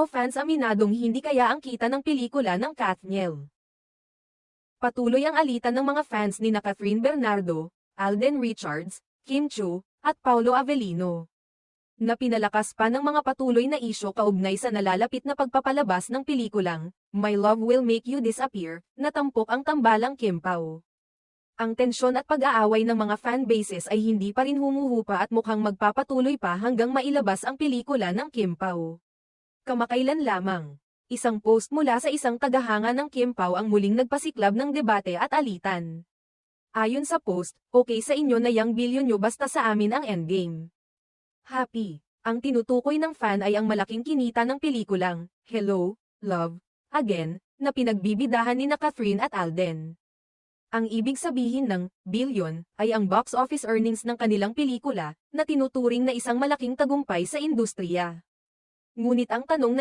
Kimpao fans aminadong hindi kaya ang kita ng pelikula ng Katniel. Patuloy ang alitan ng mga fans ni Catherine Bernardo, Alden Richards, Kim Chiu, at Paulo Avellino, na pinalakas pa ng mga patuloy na isyu kaugnay sa nalalapit na pagpapalabas ng pelikulang My Love Will Make You Disappear, na tampok ang tambalang Kimpao. Ang tensyon at pag-aaway ng mga fanbases ay hindi pa rin humuhupa at mukhang magpapatuloy pa hanggang mailabas ang pelikula ng Kimpao. Kamakailan lamang, isang post mula sa isang tagahanga ng Kimpao ang muling nagpasiklab ng debate at alitan. Ayon sa post, okay sa inyo na yang bilyon nyo basta sa amin ang endgame. Happy. Ang tinutukoy ng fan ay ang malaking kinita ng pelikulang Hello, Love, Again, na pinagbibidahan ni Catherine at Alden. Ang ibig sabihin ng bilyon ay ang box office earnings ng kanilang pelikula na tinuturing na isang malaking tagumpay sa industriya. Ngunit ang tanong na